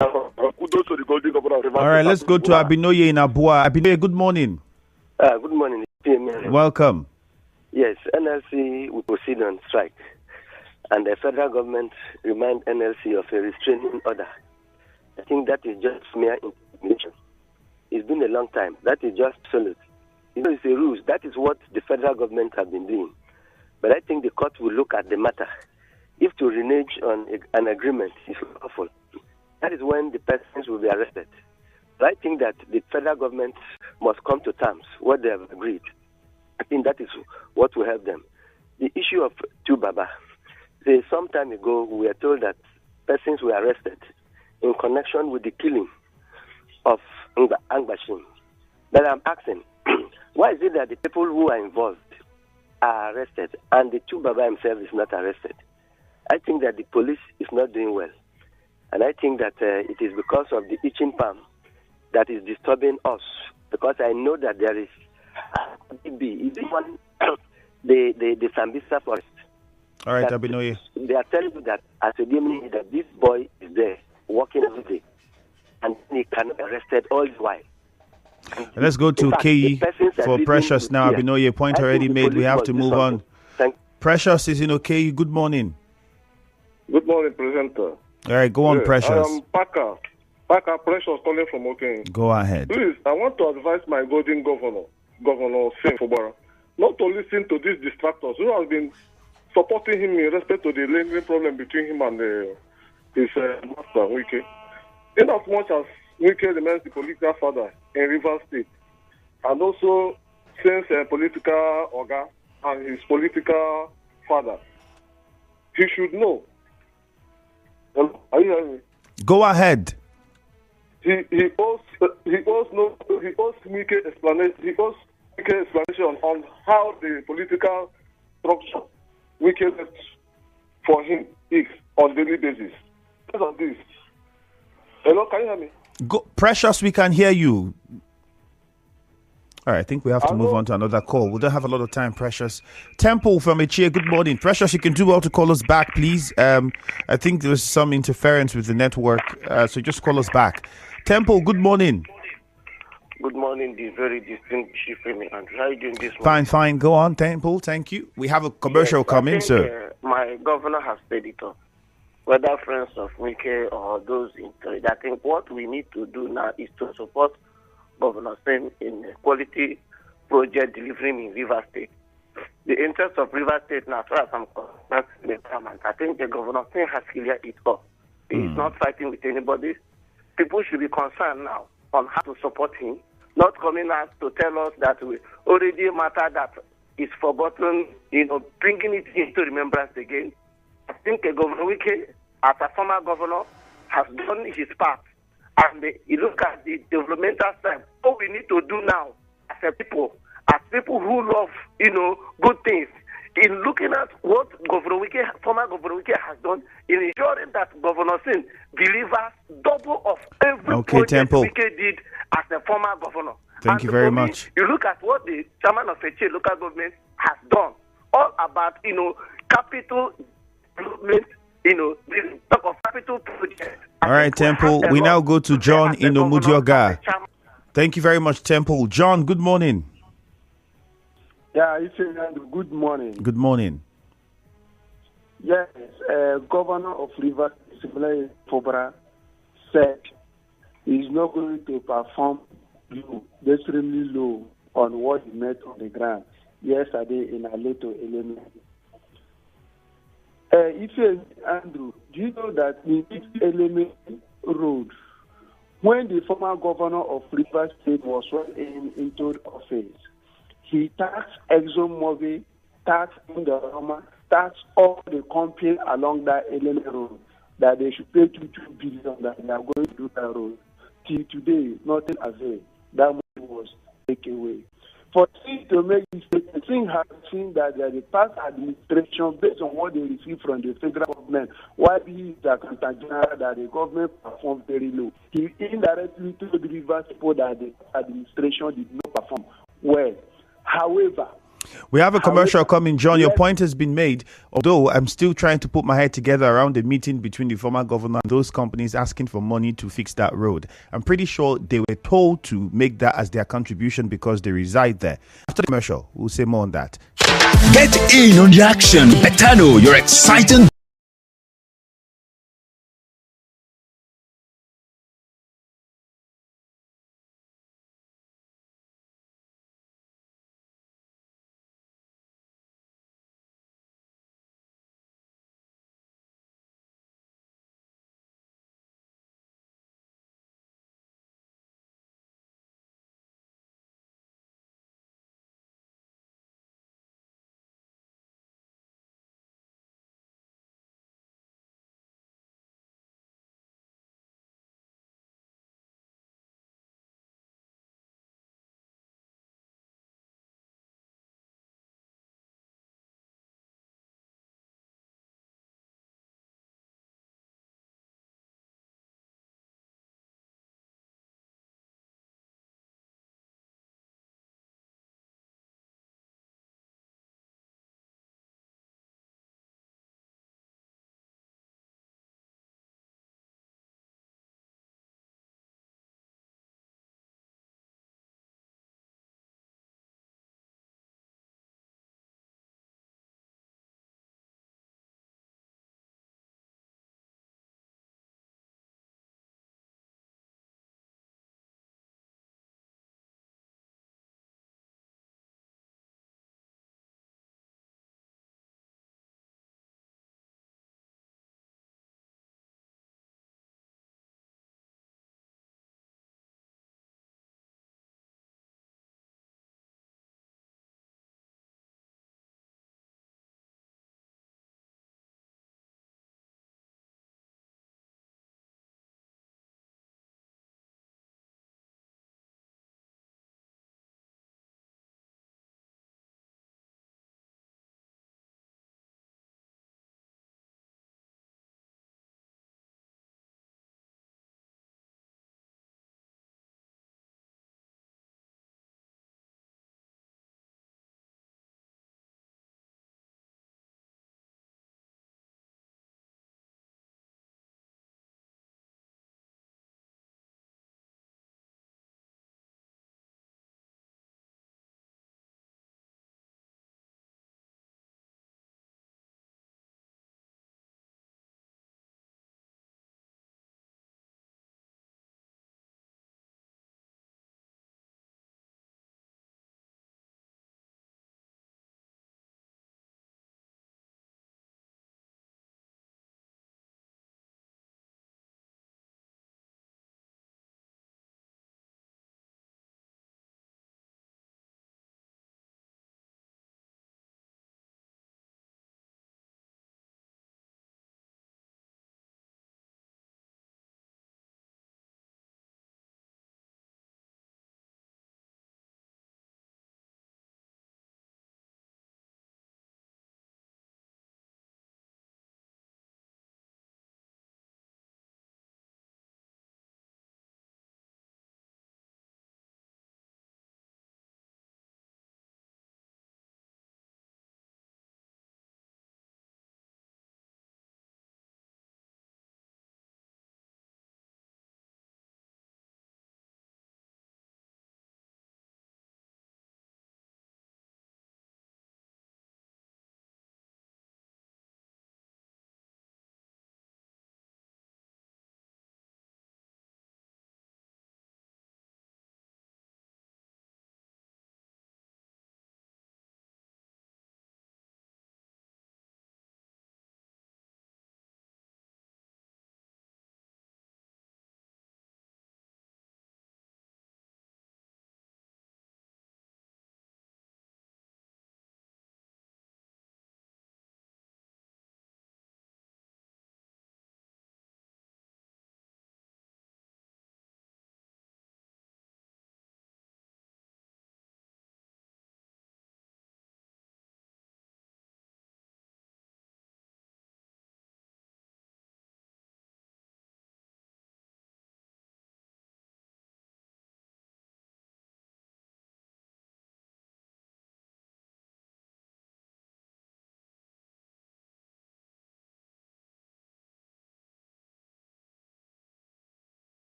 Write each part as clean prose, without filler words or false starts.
Kudos to the Golden Governor of Rivers. All right, let's go to Abinoye in Abua. Abinoye, good morning. Good morning. Welcome. Yes, NLC will proceed on strike, and the federal government remind NLC of a restraining order. I think that is just mere intimidation. It's been a long time. That is just absolute. It's a ruse. That is what the federal government have been doing. But I think the court will look at the matter. If to renege on an agreement is lawful, that is when the persons will be arrested. But I think that the federal government must come to terms what they have agreed. I think that is what will help them. The issue of Tubaba. Some time ago, we were told that persons were arrested in connection with the killing of Angbashim. But I'm asking, why is it that the people who are involved are arrested and the Tubaba himself is not arrested? I think that the police is not doing well. And I think that it is because of the itching palm that is disturbing us. Because I know that there is the Sambisa forest. All right, Abinoye. They are telling you that as a demon that this boy is there working every day and he can be arrested all the while. Let's go to KE for Precious now. Abinoye, point already made. We have to move on. Precious is in KE. Good morning. Good morning, presenter. All right, go on, Precious. I am Parker Precious calling from Okene. Go ahead. Please, I want to advise my golden governor, Governor Sim Fubara, not to listen to these distractors who have been supporting him in respect to the lingering problem between him and his master, Wike. In as much as Wike remains the political father in Rivers State, and also since political organ and his political father, he should know. Are you hearing me? Go ahead. He owes Wike explanation on how the political structure Wike left for him is on daily basis. Because of this. Hello, can you hear me? Precious, we can hear you. All right, I think we have to move on to another call. We don't have a lot of time, Precious. Temple from Echie, good morning. Precious, you can do well to call us back, please. I think there's some interference with the network, so just call us back. Temple, good morning. Good morning, the very distinguished Chief Femi. And how are you doing this morning? Fine. Go on, Temple. Thank you. We have a commercial coming, sir. My governor has said it all. Whether friends of Wike or those in trade, I think what we need to do now is to support Governor Sen in quality project delivering in River State. The interest of River State now, as far as I'm concerned, I think the Governor Sen has cleared it up. He's not fighting with anybody. People should be concerned now on how to support him, not coming out to tell us that we already matter that is forgotten, bringing it into remembrance again. I think Governor Wike, as a former governor, has done his part. And you look at the developmental side, what we need to do now as people who love, good things, in looking at what former Governor Wike has done, in ensuring that Governor Sin delivers double of every project Wike did as a former governor. Thank you very much. You look at what the chairman of Echie local government has done, all about, capital development, the talk of capital project. All right, Temple. We now go to John in Omudioga. Thank you very much, Temple. John, good morning. Yeah, good morning. Good morning. Yes, Governor of Rivers, Sibley Fubara, said he's not going to perform extremely low on what he met on the ground yesterday in Aleto Elemi. Andrew, do you know that in this Elemi road, when the former governor of Rivers State was sworn into office, he taxed ExxonMobil, taxed Indorama, taxed all the companies along that Elemi road that they should pay 2 billion that they are going to do that road. Till today, nothing availed. That money was taken away. For Singh to make this statement, Singh has seen that the past administration, based on what they received from the federal government, while he is the accountant general, that the government performed very low. He indirectly told the Rivers people that the administration did not perform well. However, We have a commercial coming, John. Your Yes. point has been made. Although I'm still trying to put my head together around the meeting between the former governor and those companies asking for money to fix that road. I'm pretty sure they were told to make that as their contribution because they reside there. After the commercial, we'll say more on that. Get in on the action. Betano, your exciting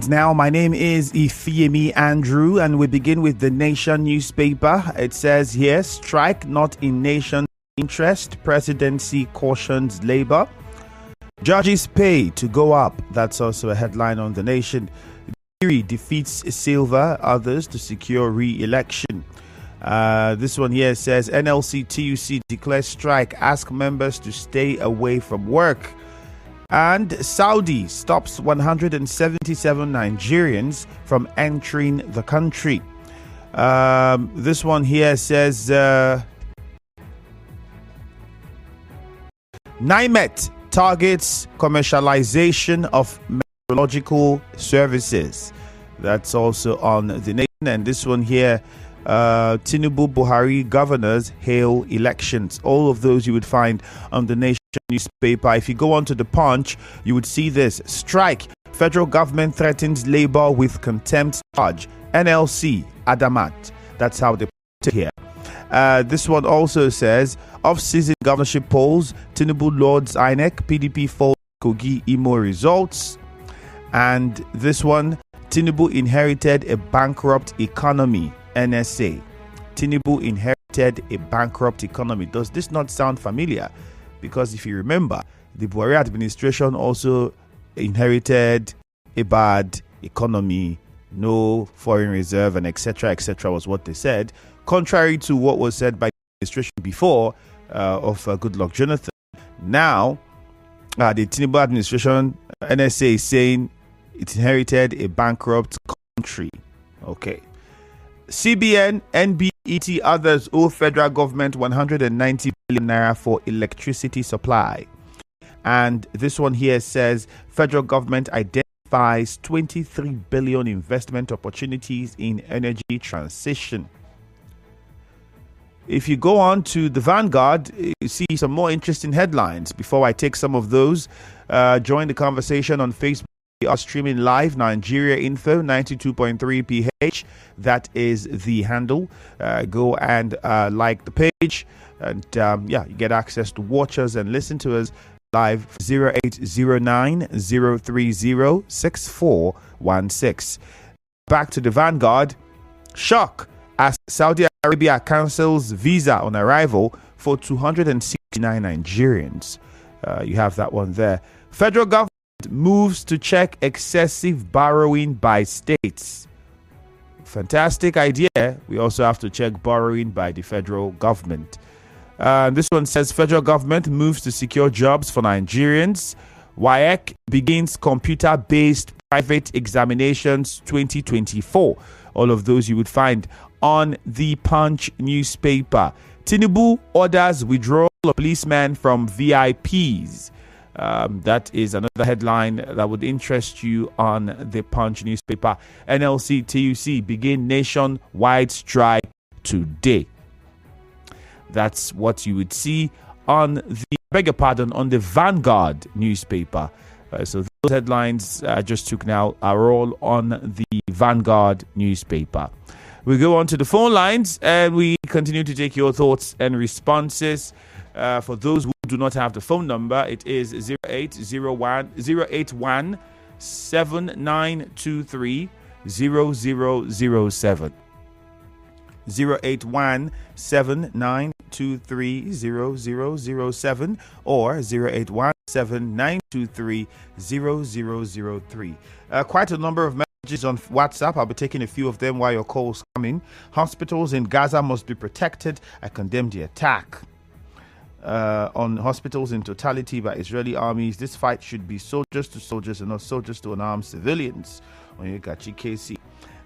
Now, my name is Ifyemi Andrew, and we begin with the Nation newspaper. It says here, strike not in nation's interest. Presidency cautions Labour. Judges pay to go up. That's also a headline on the Nation. Giri defeats Silva, others to secure re-election. This one here says NLC TUC declares strike, ask members to stay away from work. And Saudi stops 177 Nigerians from entering the country. This one here says NIMET targets commercialization of meteorological services. That's also on the Nation. And this one here, Tinubu Buhari governors hail elections. All of those you would find on the Nation newspaper. If you go on to the Punch, you would see this: strike, federal government threatens Labour with contempt charge. NLC Adamat. That's how they put it here. This one also says off-season governorship polls, Tinubu Lords INEC, PDP falls Kogi Imo results. And this one, Tinubu inherited a bankrupt economy. NSA. Tinubu inherited a bankrupt economy. Does this not sound familiar? Because if you remember, the Buhari administration also inherited a bad economy, no foreign reserve, and etc. was what they said, contrary to what was said by the administration before of Goodluck Jonathan. Now, the Tinubu administration, NSA, is saying it inherited a bankrupt country. Okay. CBN, NBET, others owe federal government 190 billion naira for electricity supply. And this one here says federal government identifies 23 billion investment opportunities in energy transition. If you go on to the Vanguard, you see some more interesting headlines. Before I take some of those, join the conversation on Facebook. We are streaming live, Nigeria Info 92.3 PH. That is the handle. Go and like the page, and you get access to watch us and listen to us live. 0809 030 6416. Back to the Vanguard. Shock as Saudi Arabia cancels visa on arrival for 269 Nigerians. You have that one there. Federal government moves to check excessive borrowing by states. Fantastic idea. We also have to check borrowing by the federal government. This one says federal government moves to secure jobs for Nigerians. WAEC begins computer-based private examinations 2024. All of those you would find on the Punch newspaper. Tinubu orders withdrawal of policemen from VIPs. That is another headline that would interest you on the Punch newspaper. NLC TUC begin nationwide strike today. That's what you would see on on the Vanguard newspaper. So those headlines I just took now are all on the Vanguard newspaper. We go on to the phone lines and we continue to take your thoughts and responses. For those who do not have the phone number, it is 081 7923 0007. 081 7923 0007 or 081 7923 0003. Quite a number of messages on WhatsApp. I'll be taking a few of them while your calls come in. Hospitals in Gaza must be protected. I condemn the attack on hospitals in totality by Israeli armies. This fight should be soldiers to soldiers and not soldiers to unarmed civilians. Onyekachi KC.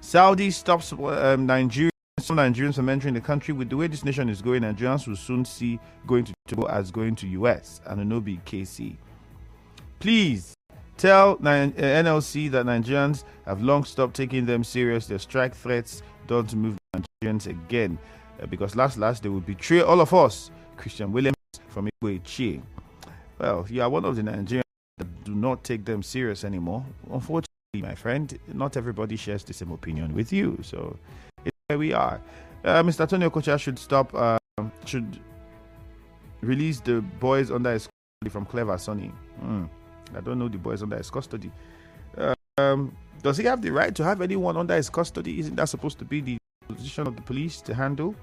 Saudi stops some Nigerians from entering the country. With the way this nation is going, Nigerians will soon see going to Togo as going to US. Anonobi KC. Please tell NLC that Nigerians have long stopped taking them serious. Their strike threats don't move Nigerians again, because last they will betray all of us. Christian Williams from Igwe. Well, you are one of the Nigerians that do not take them serious anymore. Unfortunately, my friend, not everybody shares the same opinion with you. So it's where we are. Mr. Tony Okocha should release the boys under his custody from Clever Sonny. I don't know the boys under his custody. Does he have the right to have anyone under his custody? Isn't that supposed to be the position of the police to handle?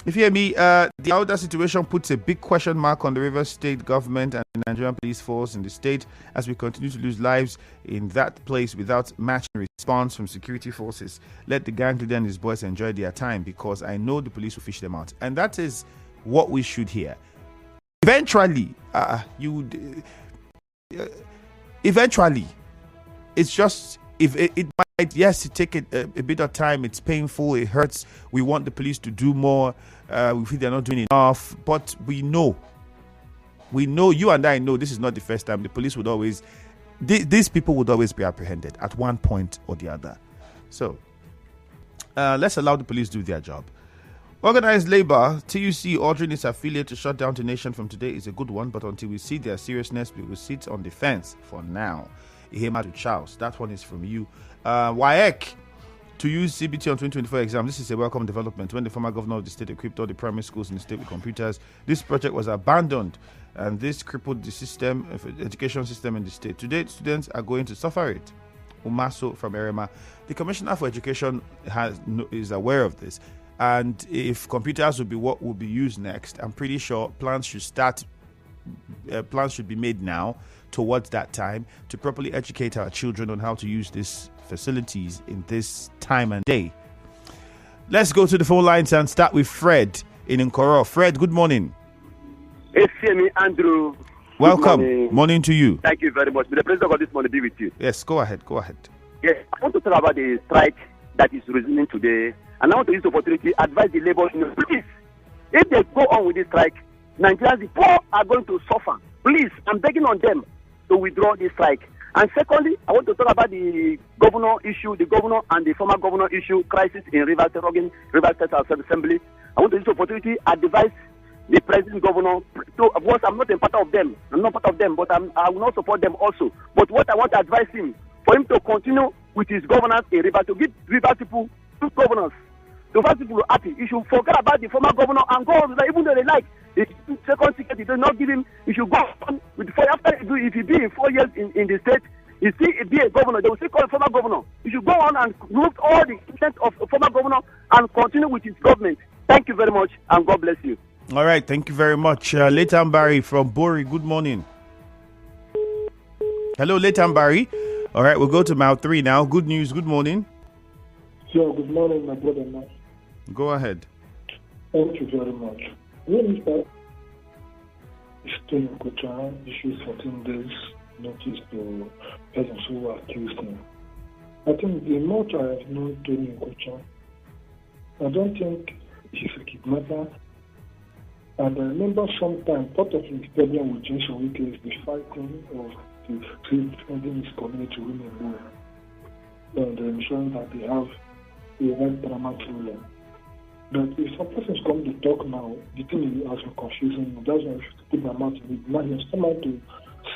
If you hear me, the outer situation puts a big question mark on the Rivers State government and the Nigerian police force in the state as we continue to lose lives in that place without matching response from security forces. Let the gang leader and his boys enjoy their time, because I know the police will fish them out. And that is what we should hear. Eventually, it's just, if it might, yes, it take a bit of time. It's painful. It hurts. We want the police to do more. We feel they're not doing enough. But we know, you and I know, this is not the first time. The police would always, these people would always be apprehended at one point or the other. So let's allow the police do their job. Organized labor, TUC ordering its affiliate to shut down the nation from today is a good one, but until we see their seriousness, we will sit on the fence for now. Ihema to Charles, that one is from you. WAEC to use CBT on 2024 exam. This is a welcome development. When the former governor of the state equipped all the primary schools in the state with computers, this project was abandoned, and this crippled the education system in the state. Today, students are going to suffer it. Umaso from Erema. The Commissioner for Education is aware of this, and if computers will be what will be used next, I'm pretty sure plans should be made now towards that time to properly educate our children on how to use these facilities in this time and day. Let's go to the phone lines and start with Fred in Nkoro. Fred, good morning. It's me, Andrew. Welcome. Morning to you. Thank you very much. May the president of this morning be with you. Yes, go ahead. Yes, I want to talk about the strike that is resuming today, and I want to use the opportunity to advise the labor union, please, if they go on with this strike, Nigerians, the poor, are going to suffer. Please, I'm begging on them to withdraw this strike. And secondly, I want to talk about the governor issue, the governor and the former governor issue, crisis in Rivers State Assembly. I want to use the opportunity to advise the president governor. Of course, I'm not a part of them. But I will not support them also. But what I want to advise him, for him to continue with his governance in Rivers, to give Rivers people good governance. The first people are happy. You should forget about the former governor and go on, even though they like. The second ticket, they do not give him. You should go on with 4 after if he be in 4 years in the state, he still be a governor. They will still call him former governor. You should go on and remove all the consent of former governor and continue with his government. Thank you very much, and God bless you. All right, thank you very much. Leighton Barry from Bori, good morning. Hello, Leighton Barry. All right, we'll go to Mount 3 now. Good news, good morning. So, good morning, my brother. Go ahead. Thank you very much. Minister Stone Kocha issues 14 days notice to persons who accused him. I think the much I have known Tony Kocha, I don't think he's a kidnapper. And I remember sometime part of his problem with Jason Wike is the fighting of the defending his community women and ensuring that they have a right paramount ruler. But if some persons come to talk now, the thing has been confusing. That's why I should put my mouth in it. Now he's come out to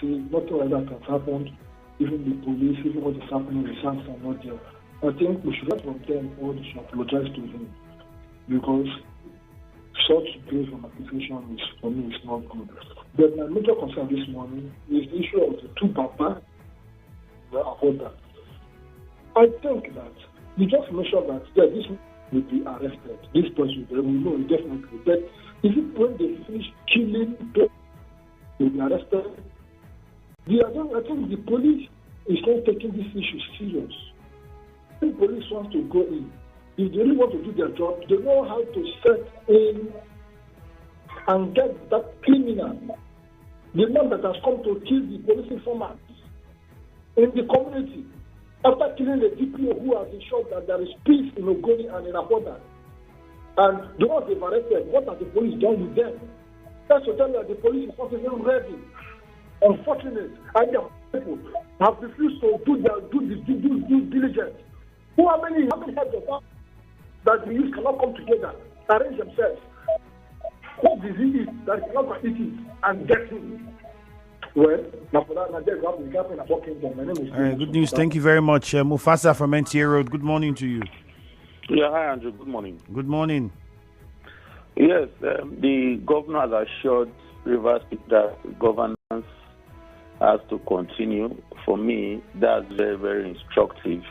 see nothing like that has happened. Even the police, even what is happening, the sounds are not there. I think we should get from them or they should apologize to him. Because such grave of accusation is, for me, is not good. But my major concern this morning is the issue of the two Baba that I think that you just mentioned that this will be arrested. This person will know definitely. But is it when they finish killing people, they will be arrested? I think the police is not taking this issue serious. When the police wants to go in, if they really want to do their job, they know how to set in and get that criminal, the man that has come to kill the police informant in the community. After killing the DPO who has ensured that there is peace in Ogoni and in Apoda. And the ones they've arrested, what has the police done with them? That's to tell you that the police is not even ready. Unfortunate, and the people have refused to do due diligence. How many heads of that the youth cannot come together, arrange themselves? What disease is that cannot eat it and get it? Well, all right, good news. Thank you very much. Mufasa from NTA Road. Good morning to you. Yeah, hi, Andrew. Good morning. Good morning. Yes, the governor has assured Rivers that governance has to continue. For me, that's very, very instructive.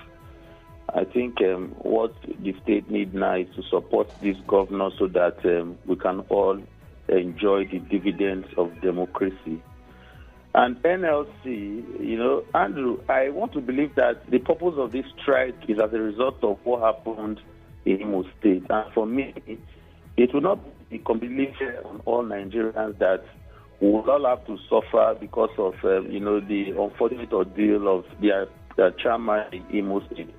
I think what the state needs now is to support this governor so that we can all enjoy the dividends of democracy. And NLC, Andrew, I want to believe that the purpose of this strike is as a result of what happened in Imo State. And for me, it will not be completely fair on all Nigerians that we will all have to suffer because of, the unfortunate ordeal of their chairman in Imo State.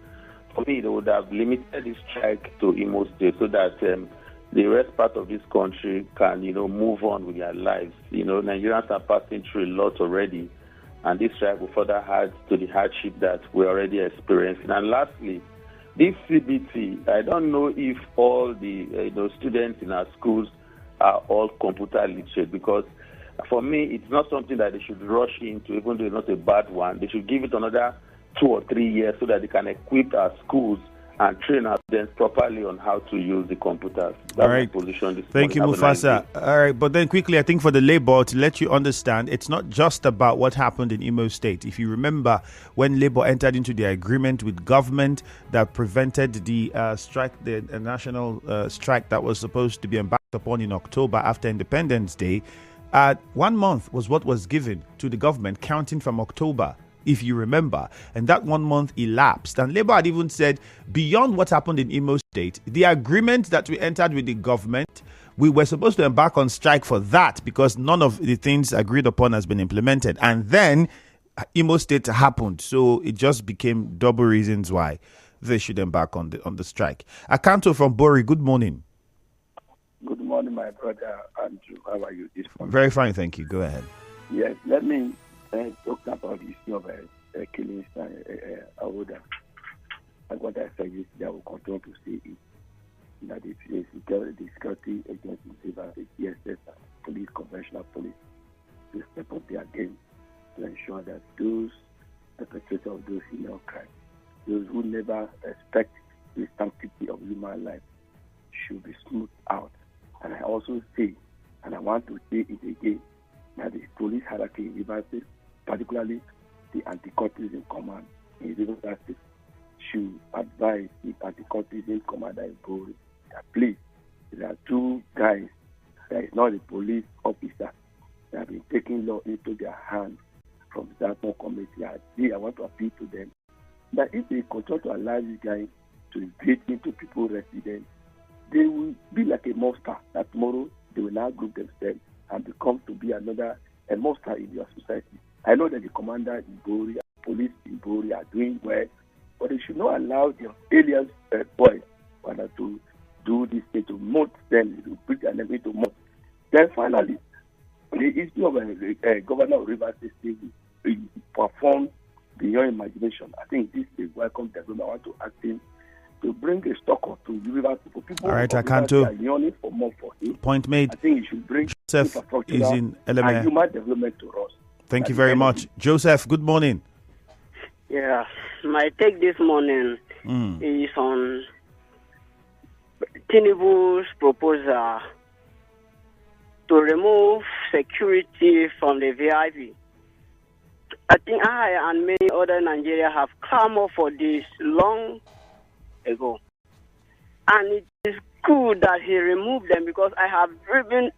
For me, they would have limited this strike to Imo State so that the rest part of this country can, move on with their lives. Nigerians are passing through a lot already, and this strike will further add to the hardship that we're already experiencing. And lastly, this CBT, I don't know if all the students in our schools are all computer literate, because for me, it's not something that they should rush into, even though it's not a bad one. They should give it another 2 or 3 years so that they can equip our schools and train our students properly on how to use the computers. That's all right. My position this Thank morning. you, Mufasa. All right, but then quickly, I think for the Labour, to let you understand, it's not just about what happened in Imo State. If you remember, when Labour entered into the agreement with government that prevented the strike, the national strike that was supposed to be embarked upon in October after Independence Day, 1 month was what was given to the government, counting from October, if you remember. And that 1 month elapsed. And Labour had even said, beyond what happened in Imo State, the agreement that we entered with the government, we were supposed to embark on strike for that because none of the things agreed upon has been implemented. And then Imo State happened. So it just became double reasons why they should embark on the strike. Akanto from Bori, good morning. Good morning, my brother Andrew. How are you this morning? Very fine, thank you. Go ahead. Yes, let me talk about the issue of killings Awoda. And what I said yesterday, I will continue to say it. That the security agencies, the DSS, police, conventional police, to step up their game to ensure that those perpetrators of those heinous crimes, those who never respect the sanctity of human life, should be smoothed out. And I also say, and I want to say it again, that the police hierarchy in Rivers State, particularly the anti-cultism command in Rivers State, should advise the anti-cultism commander in Bori that please, there are 2 guys that is not a police officer that have been taking law into their hands from the Dartmouth committee. I want to appeal to them that if they continue to allow these guys to invade into people's residence, they will be like a monster that tomorrow they will now group themselves and become to be another a monster in your society. I know that the commander in Bori, police in Bori are doing well, but they should not allow their aliens boys to do this thing, to mold them, to put their name into mold. Then finally, the issue of governor of Rivers State perform beyond imagination. I think this is a welcome development. I want to ask him to bring a stock or to Rivers for people. All right, Akanto. Are yearning for more for him. Point made. I think he should bring Joseph is in LMA. and human development to us. Thank you very much. Joseph, good morning. Yeah, my take this morning is on Tinubu's proposal to remove security from the VIP. I think I and many other Nigerians have clamored for this long ago. And it is good that he removed them because I have driven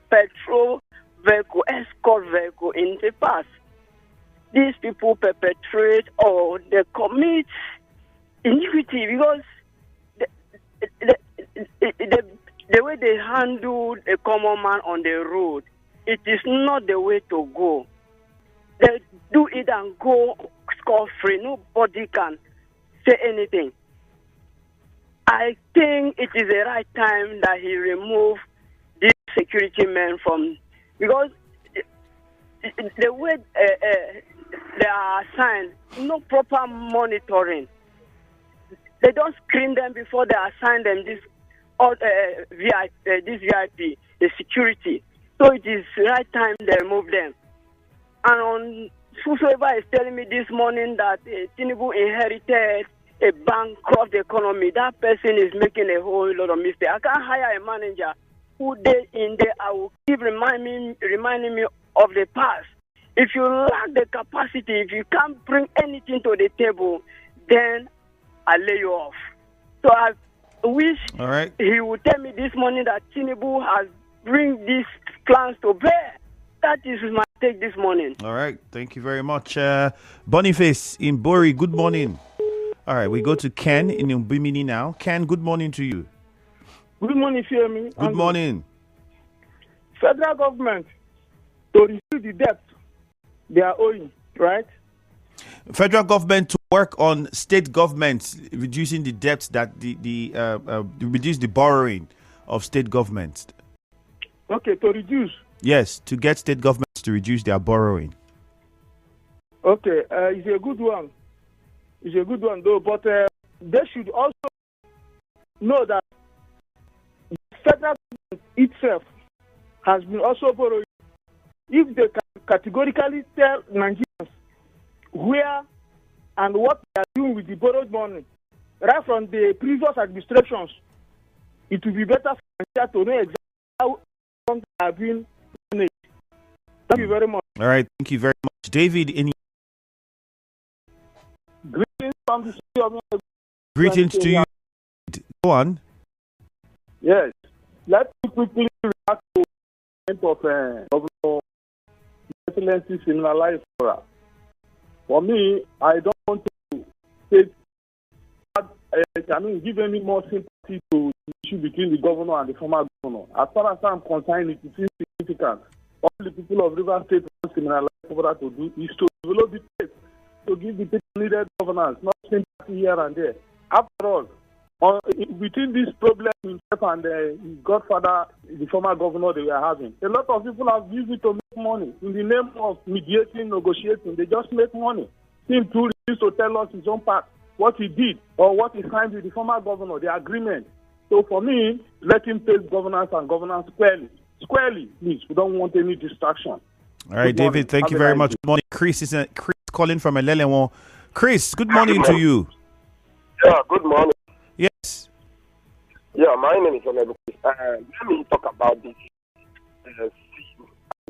petrol vehicle, escort vehicle in the past. These people perpetrate or they commit iniquity because the way they handle a common man on the road, it is not the way to go. They do it and go scot-free. Nobody can say anything. I think it is the right time that he remove these security men from, because the way they are assigned, no proper monitoring. They don't screen them before they assign them this VIP, the security. So it is the right time they remove them. And on whosoever is telling me this morning that Tinubu inherited a bankrupt economy, that person is making a whole lot of mistakes. I can't hire a manager who day in day I will keep reminding me of the past. If you lack the capacity, if you can't bring anything to the table, then I lay you off. So I wish he would tell me this morning that Tinubu has bring these plans to bear. That is my take this morning. All right. Thank you very much. Boniface in Bori, good morning. All right. We go to Ken in Umbimini now. Ken, good morning to you. Good morning, Femi. Good morning. Federal government to reduce the debt they are owing, right? Federal government to work on state governments reducing the debts that reduce the borrowing of state governments. Okay, to reduce. Yes, to get state governments to reduce their borrowing. Okay, it's a good one. It's a good one, though. But they should also know that the federal government itself has been also borrowing. If they can categorically tell Nigerians where and what they are doing with the borrowed money, right from the previous administrations, it will be better for Nigeria to know exactly how funds are being managed. Thank you very much. All right, thank you very much. David, greetings from the city of greetings to you. Go on. Yes. Let me quickly react to the point of Governor Excellency Siminalayi Fubara. For me, I don't want to take give any more sympathy to the issue between the governor and the former governor. As far as I'm concerned, it is insignificant. All the people of Rivers State want Siminalayi Fubara to do is to develop the state, to give the people needed governance, not sympathy here and there. After all, between this problem himself and his godfather, the former governor they were having, a lot of people have used it to make money. In the name of mediating, negotiating, they just make money. Him too refused to tell us his own part, what he did or what he signed with the former governor, the agreement. So for me, let him take governance and governance squarely. Squarely, please. We don't want any distraction. All right, David, thank you very much. Good morning. Chris calling from Elelewon. Chris, good morning to you. Yeah, good morning. Yes. Yeah, my name is Honorable Chris. Let me talk about this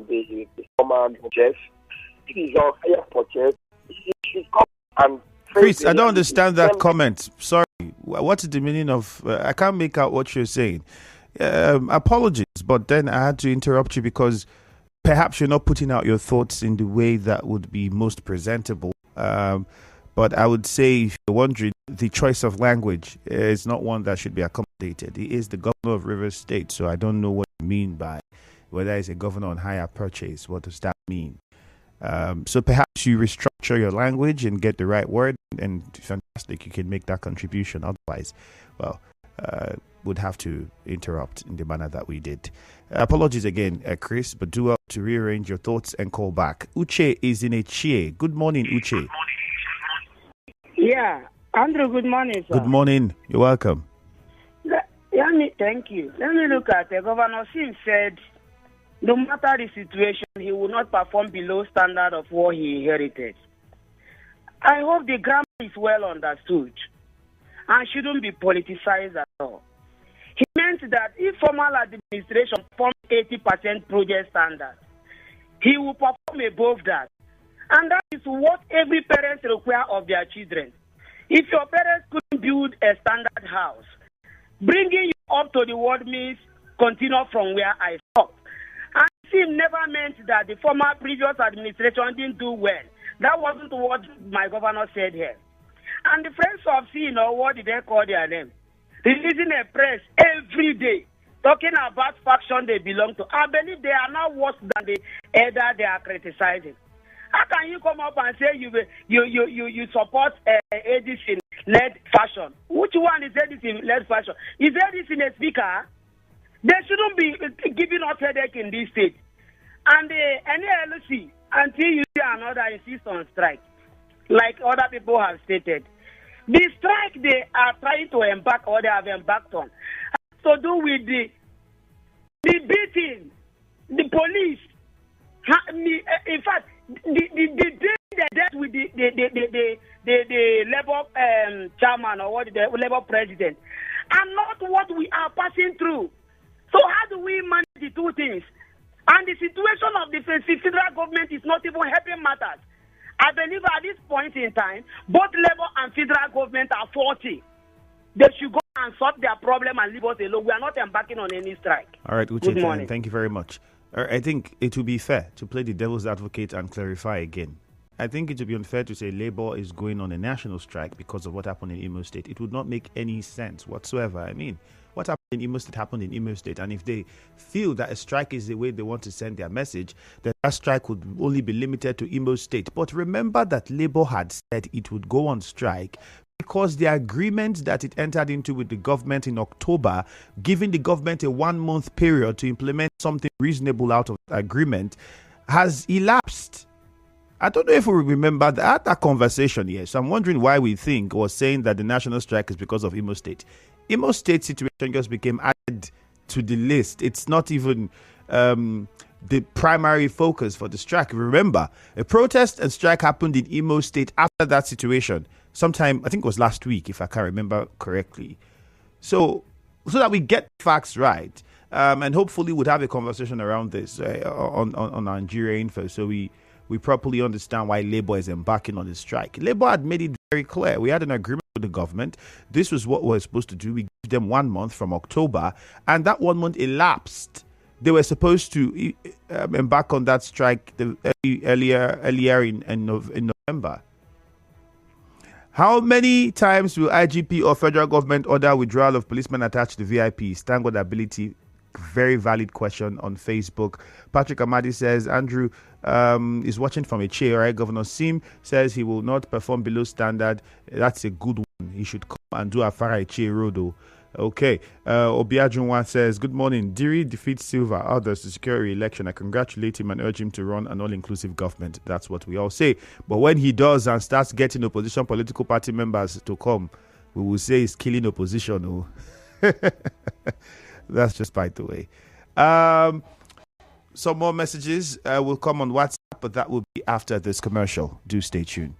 the former Jeff. It is on higher purchase. He should come and Chris, I don't understand that comment. Sorry. What is the meaning of... I can't make out what you're saying. Apologies, but then I had to interrupt you because perhaps you're not putting out your thoughts in the way that would be most presentable. But I would say, if you're wondering, the choice of language is not one that should be accommodated. He is the governor of Rivers State, so I don't know what you mean by whether he's a governor on hire purchase. What does that mean? So perhaps you restructure your language and get the right word, and fantastic, you can make that contribution. Otherwise, well, would have to interrupt in the manner that we did. Apologies again, Chris, but do well to rearrange your thoughts and call back. Uche is in Echie. Good morning, Uche. Yeah, Andrew, good morning, sir. Good morning. You're welcome. Thank you. Let me look at the Governor Sim said, no matter the situation, he will not perform below standard of what he inherited. I hope the grammar is well understood and shouldn't be politicized at all. He meant that if formal administration performs 80% project standard, he will perform above that. And that is what every parent requires of their children. If your parents couldn't build a standard house, bringing you up to the world means continue from where I stopped. And it never meant that the former previous administration didn't do well. That wasn't what my governor said here. And the friends of CNO, what did they call their name? Releasing a press every day, talking about faction they belong to. I believe they are now worse than the elder they are criticizing. How can you come up and say you support ADC-led fashion? Which one is ADC-led fashion? Is ADC a speaker? They shouldn't be giving us headache in this state. And the NLC, until you see another, insist on strike, like other people have stated. The strike they are trying to embark or they have embarked on has to do with the beating, the police. In fact, the death with the Labour chairman or what the Labour president, and not what we are passing through. So how do we manage the two things? And the situation of the federal government is not even helping matters. I believe at this point in time, both Labour and federal government are faulty. They should go and solve their problem and leave us alone. We are not embarking on any strike. All right, Uche, Good morning. thank you very much. I think it would be fair to play the devil's advocate and clarify again. I think it would be unfair to say Labour is going on a national strike because of what happened in Imo State. It would not make any sense whatsoever. I mean, what happened in Imo State happened in Imo State. And if they feel that a strike is the way they want to send their message, then that strike would only be limited to Imo State. But remember that Labour had said it would go on strike because the agreement that it entered into with the government in October, giving the government a 1 month period to implement something reasonable out of the agreement, has elapsed. I don't know if we remember that conversation here. So I'm wondering why we think or saying that the national strike is because of Imo State. Imo State situation just became added to the list. It's not even the primary focus for the strike. Remember, a protest and strike happened in Imo State after that situation. Sometime, I think it was last week, if I can remember correctly. So that we get facts right, and hopefully we'll have a conversation around this on Nigeria Info, so we properly understand why Labour is embarking on this strike. Labour had made it very clear. We had an agreement with the government. This was what we were supposed to do. We gave them 1 month from October, and that 1 month elapsed. They were supposed to embark on that strike earlier in November. How many times will IGP or federal government order withdrawal of policemen attached to VIPs? Thank God ability. Very valid question on Facebook. Patrick Amadi says Andrew is watching from a chair. Right? Governor Sim says he will not perform below standard. That's a good one. He should come and do a Farache Rodo. Okay. Obiajunwa says, good morning. Diri defeats Silva, others to secure re-election. I congratulate him and urge him to run an all-inclusive government. That's what we all say. But when he does and starts getting opposition political party members to come, we will say he's killing opposition. Oh. That's just by the way. Some more messages will come on WhatsApp, but that will be after this commercial. Do stay tuned.